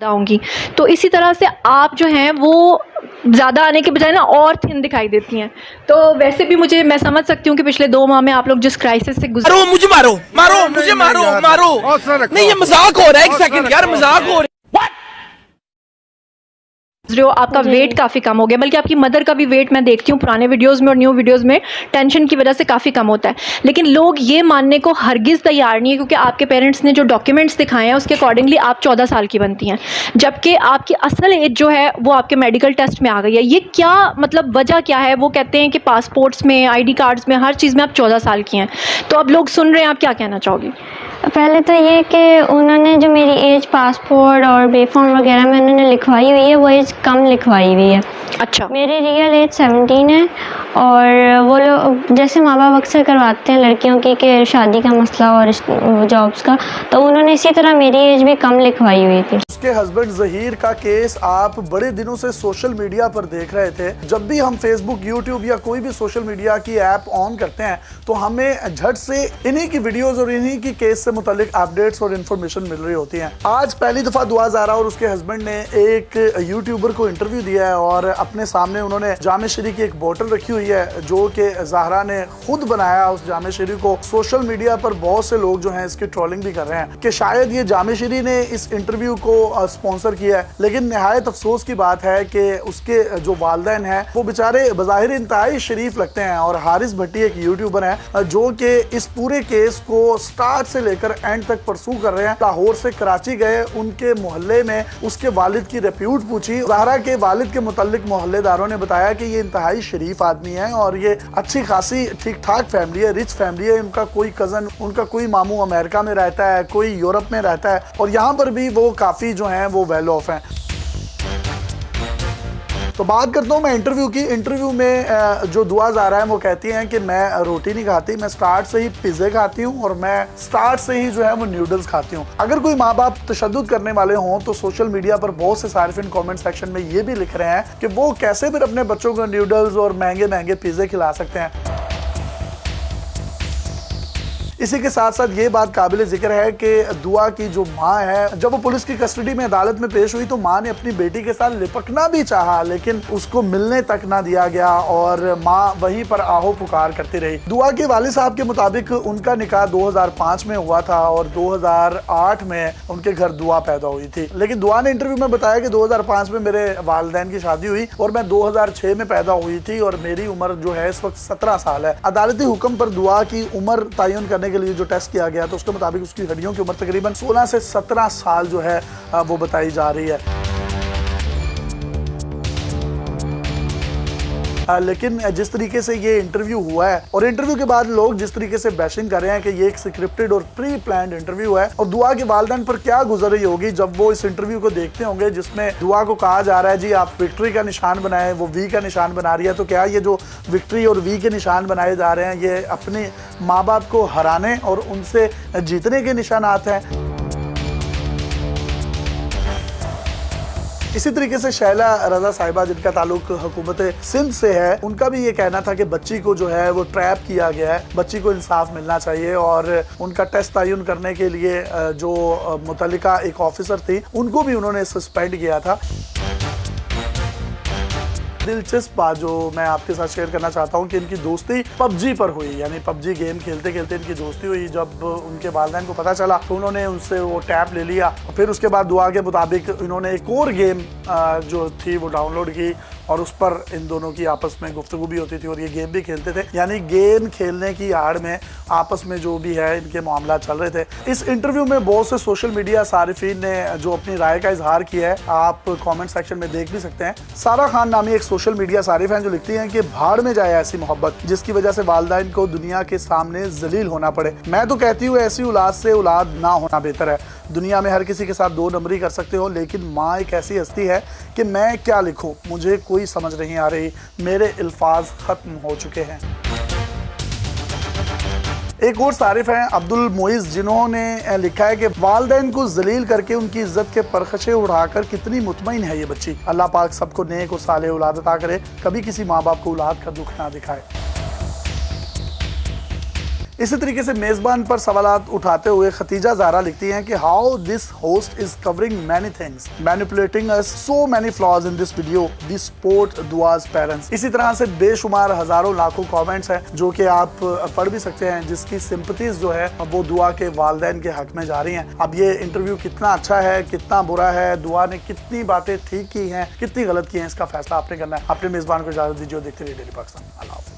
होंगी। तो इसी तरह से आप जो हैं वो ज़्यादा आने के बजाय ना और थिन दिखाई देती हैं। तो वैसे भी मैं समझ सकती हूँ कि पिछले 2 माह में आप लोग जिस क्राइसिस से मारो मुझे, मारो मारो मुझे, मारो मारो। नहीं ये मजाक हो रहा है, एक सेकंड यार, मजाक हो रहा है। रहे हो, आपका वेट काफ़ी कम हो गया, बल्कि आपकी मदर का भी वेट मैं देखती हूँ पुराने वीडियोस में और न्यू वीडियोस में टेंशन की वजह से काफ़ी कम होता है। लेकिन लोग ये मानने को हरगिज़ तैयार नहीं है, क्योंकि आपके पेरेंट्स ने जो डॉक्यूमेंट्स दिखाए हैं उसके अकॉर्डिंगली आप 14 साल की बनती हैं, जबकि आपकी असल एज जो है वो आपके मेडिकल टेस्ट में आ गई है। ये क्या मतलब वजह क्या है? वो कहते हैं कि पासपोर्ट्स में, ID कार्ड्स में, हर चीज़ में आप 14 साल की हैं। तो अब लोग सुन रहे हैं, आप क्या कहना चाहोगी? पहले तो ये कि उन्होंने जो मेरी एज पासपोर्ट और बेफॉर्म वगैरह में उन्होंने लिखवाई हुई है वो एज कम लिखवाई हुई है। अच्छा, मेरी रियल एज 17 है। और वो लोग जैसे माँ बाप अक्सर करवाते हैं लड़कियों की कि शादी का मसला और जॉब्स का, तो उन्होंने इसी तरह मेरी एज भी कम लिखवाई हुई थी। उसके हस्बैंड ज़हीर का केस आप बड़े दिनों से सोशल मीडिया पर देख रहे थे। जब भी हम फेसबुक, यूट्यूब या कोई भी सोशल मीडिया की ऐप ऑन करते हैं तो हमें झट से इन्हीं की वीडियोस और इन्हीं की केस से मुतालिक अपडेट्स और इन्फॉर्मेशन मिल रही होती हैं। आज पहली दफा दुआ ज़हरा और उसके हस्बैंड ने एक यूट्यूबर को इंटरव्यू दिया है और अपने सामने उन्होंने जामे शरी की एक बोतल रखी हुई है जो कि ज़हरा ने खुद बनाया। उस जामे शरी को सोशल मीडिया पर बहुत से लोग जो हैं इसकी ट्रोलिंग भी कर रहे हैं कि शायद ये जामे शरी ने इस इंटरव्यू को स्पॉन्सर किया है। लेकिन निहायत अफसोस की बात है कि उसके जो वालिदैन हैं वो बेचारे बज़ाहिर इंतहाई शरीफ लगते हैं। और हारिस भट्टी एक यूट्यूबर है जो कि इस पूरे केस को स्टार्ट से लेकर एंड तक परसू कर रहे हैं। लाहौर से कराची गए, उनके मोहल्ले में उसके वालिद की रिप्यूट पूछी। ज़हरा के वालिद के मुतल्लिक मोहल्लेदारों ने बताया कि ये इंतहाई शरीफ आदमी है और ये अच्छी खासी ठीक ठाक फैमिली है, रिच फैमिली है। उनका कोई कज़न, उनका कोई मामू अमेरिका में रहता है, कोई यूरोप में रहता है और यहाँ पर भी वो काफ़ी जो हैं वो वेल ऑफ हैं। तो बात करता हूँ मैं इंटरव्यू की। इंटरव्यू में जो दुआ ज़हरा है वो कहती हैं कि मैं रोटी नहीं खाती, मैं स्टार्ट से ही पिज़्ज़े खाती हूँ और मैं स्टार्ट से ही जो है वो नूडल्स खाती हूँ। अगर कोई माँ बाप तशद्दुद करने वाले हों तो सोशल मीडिया पर बहुत से सारिफिन कमेंट सेक्शन में ये भी लिख रहे हैं कि वो कैसे फिर अपने बच्चों को नूडल्स और महंगे महंगे पिज़्ज़े खिला सकते हैं। इसी के साथ साथ ये बात काबिल जिक्र है कि दुआ की जो माँ है, जब वो पुलिस की कस्टडी में अदालत में पेश हुई तो माँ ने अपनी बेटी के साथ लिपटना भी चाहा लेकिन उसको मिलने तक ना दिया गया और माँ वहीं पर आहो पुकार करती रही। दुआ के वालिद साहब के मुताबिक उनका निकाह 2005 में हुआ था और 2008 में उनके घर दुआ पैदा हुई थी। लेकिन दुआ ने इंटरव्यू में बताया कि 2005 में मेरे वालिदैन की शादी हुई और मैं 2006 में पैदा हुई थी और मेरी उम्र जो है इस वक्त 17 साल है। अदालती हुक्म पर दुआ की उम्र तयन करने के लिए जो टेस्ट किया गया तो उसके मुताबिक उसकी हड्डियों की उम्र तकरीबन 16 से 17 साल जो है वो बताई जा रही है। लेकिन जिस तरीके से ये इंटरव्यू हुआ है और इंटरव्यू के बाद लोग जिस तरीके से बैशिंग कर रहे हैं कि ये एक स्क्रिप्टेड और प्री प्लान्ड इंटरव्यू है और दुआ के वालिदैन पर क्या गुजर रही होगी जब वो इस इंटरव्यू को देखते होंगे जिसमें दुआ को कहा जा रहा है जी आप विक्ट्री का निशान बनाएं, वो वी का निशान बना रही है। तो क्या ये जो विक्ट्री और वी के निशान बनाए जा रहे हैं ये अपने माँ बाप को हराने और उनसे जीतने के निशानात हैं? इसी तरीके से शैला रजा साहिबा जिनका ताल्लुक हुकूमत सिंध से है, उनका भी ये कहना था कि बच्ची को जो है वो ट्रैप किया गया है, बच्ची को इंसाफ मिलना चाहिए और उनका टेस्ट तयन करने के लिए जो मुतल्लिका एक ऑफिसर थी उनको भी उन्होंने सस्पेंड किया था। दिलचस्प बात जो मैं आपके साथ शेयर करना चाहता हूँ कि इनकी दोस्ती पबजी पर हुई, यानी पबजी गेम खेलते खेलते इनकी दोस्ती हुई। जब उनके वालिदैन को पता चला तो उन्होंने उनसे वो टैब ले लिया और फिर उसके बाद दुआ के मुताबिक इन्होंने एक और गेम जो थी वो डाउनलोड की और उस पर इन दोनों की आपस में गुफ्तगू भी होती थी और ये गेम भी खेलते थे। यानी गेम खेलने की आड़ में आपस में जो भी है इनके मामला चल रहे थे। इस इंटरव्यू में बहुत से सोशल मीडिया सारिफीन ने जो अपनी राय का इजहार किया है आप कमेंट सेक्शन में देख भी सकते हैं। सारा खान नामी एक सोशल मीडिया सारिफ हैं जो लिखती हैं कि भाड़ में जाए ऐसी मोहब्बत जिसकी वजह से वालिदैन को दुनिया के सामने जलील होना पड़े। मैं तो कहती हूँ ऐसी औलाद से औलाद ना होना बेहतर है। दुनिया में हर किसी के साथ 2 नंबरी कर सकते हो लेकिन माँ एक ऐसी हस्ती है कि मैं क्या लिखूं, मुझे कोई समझ नहीं आ रही, मेरे अल्फाज खत्म हो चुके हैं। एक और सारिफ हैं अब्दुल मोइज जिन्होंने लिखा है कि वालिदैन को जलील करके उनकी इज्जत के परखचे उड़ाकर कितनी मुतमईन है ये बच्ची। अल्लाह पाक सबको नेक और सालेह औलाद अता करे, कभी किसी माँ बाप को औलाद का दुख ना दिखाए। इसी तरीके से मेजबान पर सवालात उठाते हुए खतीजा ज़ारा लिखती हैं कि how this host is covering many things, manipulating us, so many flaws in this video, the support does parents. इसी तरह से बेशुमार हजारों लाखों कमेंट्स हैं जो कि आप पढ़ भी सकते हैं, जिसकी सिंपथीज जो है वो दुआ के वालिदैन के हक में जा रही हैं। अब ये इंटरव्यू कितना अच्छा है, कितना बुरा है, दुआ ने कितनी बातें ठीक की हैं, कितनी गलत की हैं, इसका फैसला आपने करना है। अपने मेजबान को इजाजत दीजिए, देखते रहिए डेली पाकिस्तान। अल्लाह हाफ़िज़।